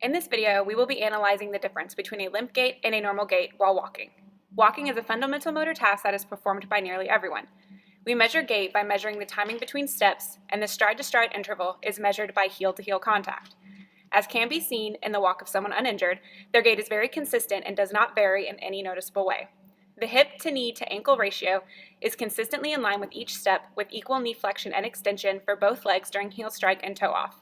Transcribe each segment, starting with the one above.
In this video, we will be analyzing the difference between a limp gait and a normal gait while walking. Walking is a fundamental motor task that is performed by nearly everyone. We measure gait by measuring the timing between steps, and the stride-to-stride interval is measured by heel-to-heel contact. As can be seen in the walk of someone uninjured, their gait is very consistent and does not vary in any noticeable way. The hip to knee to ankle ratio is consistently in line with each step, with equal knee flexion and extension for both legs during heel strike and toe off.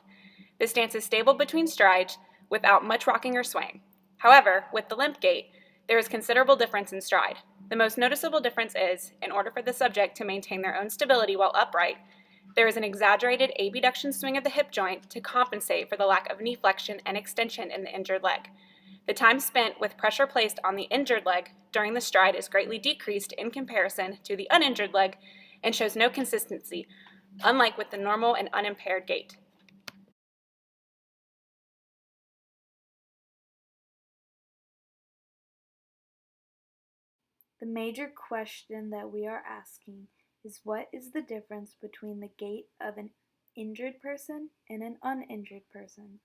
The stance is stable between strides without much rocking or swaying. However, with the limp gait, there is considerable difference in stride. The most noticeable difference is, in order for the subject to maintain their own stability while upright, there is an exaggerated abduction swing of the hip joint to compensate for the lack of knee flexion and extension in the injured leg. The time spent with pressure placed on the injured leg during the stride is greatly decreased in comparison to the uninjured leg and shows no consistency, unlike with the normal and unimpaired gait. The major question that we are asking is, what is the difference between the gait of an injured person and an uninjured person?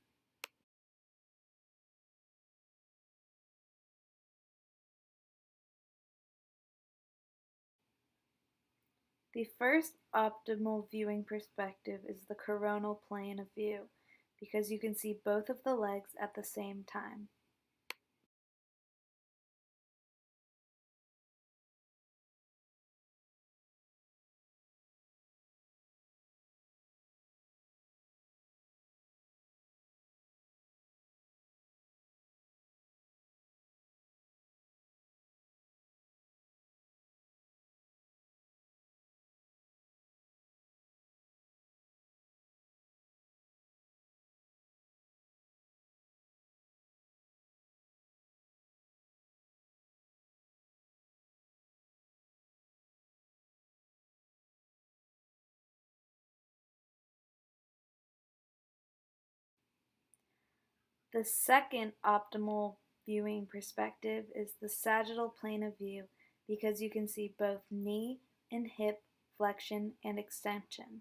The first optimal viewing perspective is the coronal plane of view, because you can see both of the legs at the same time. The second optimal viewing perspective is the sagittal plane of view, because you can see both knee and hip flexion and extension.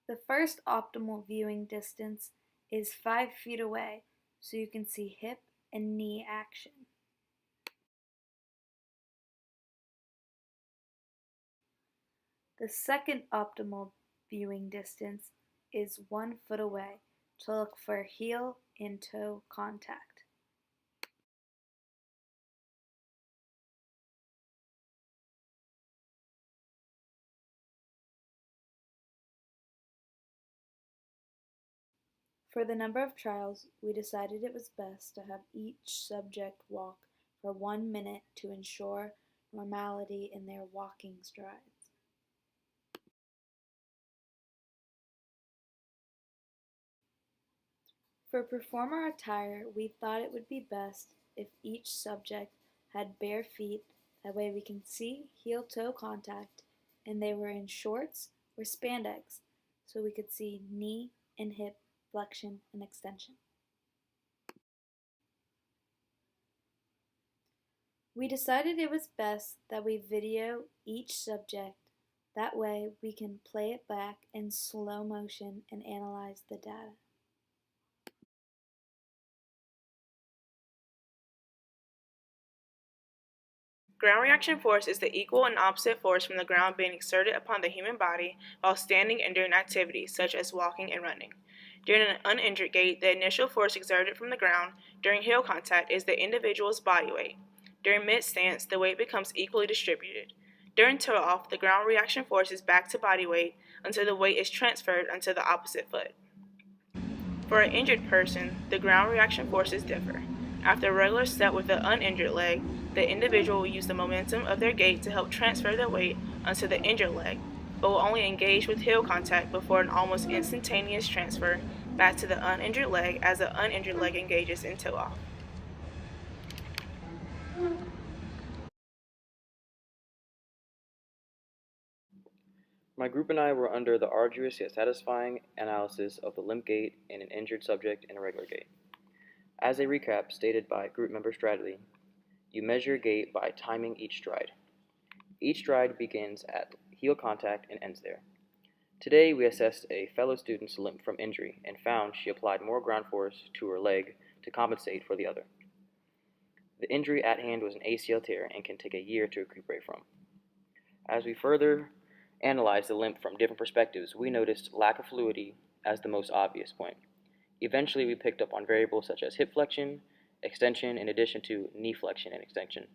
The first optimal viewing distance is 5 feet away, so you can see hip and knee action. The second optimal viewing distance is 1 foot away, to look for heel and toe contact. For the number of trials, we decided it was best to have each subject walk for 1 minute to ensure normality in their walking strides. For performer attire, we thought it would be best if each subject had bare feet, that way we can see heel-toe contact, and they were in shorts or spandex, so we could see knee and hip flexion and extension. We decided it was best that we video each subject, that way we can play it back in slow motion and analyze the data. Ground reaction force is the equal and opposite force from the ground being exerted upon the human body while standing and doing activities such as walking and running. During an uninjured gait, the initial force exerted from the ground during heel contact is the individual's body weight. During mid-stance, the weight becomes equally distributed. During toe-off, the ground reaction force is back to body weight until the weight is transferred onto the opposite foot. For an injured person, the ground reaction forces differ. After a regular step with the uninjured leg, the individual will use the momentum of their gait to help transfer their weight onto the injured leg, but will only engage with heel contact before an almost instantaneous transfer back to the uninjured leg as the uninjured leg engages in toe-off. My group and I were under the arduous yet satisfying analysis of the limp gait in an injured subject and a regular gait. As a recap stated by group member Stradley, you measure gait by timing each stride. Each stride begins at heel contact and ends there. Today we assessed a fellow student's limp from injury and found she applied more ground force to her leg to compensate for the other. The injury at hand was an ACL tear and can take a year to recuperate from. As we further analyzed the limp from different perspectives, we noticed lack of fluidity as the most obvious point. Eventually, we picked up on variables such as hip flexion, extension, in addition to knee flexion and extension.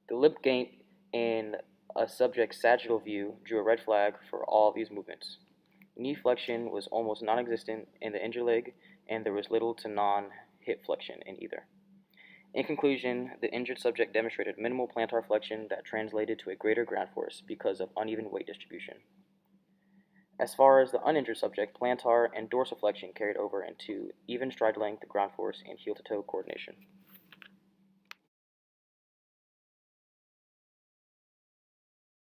The limp gait in a subject's sagittal view drew a red flag for all these movements. Knee flexion was almost non-existent in the injured leg, and there was little to non-hip flexion in either. In conclusion, the injured subject demonstrated minimal plantar flexion that translated to a greater ground force because of uneven weight distribution. As far as the uninjured subject, plantar and dorsiflexion carried over into even stride length, ground force, and heel-to-toe coordination.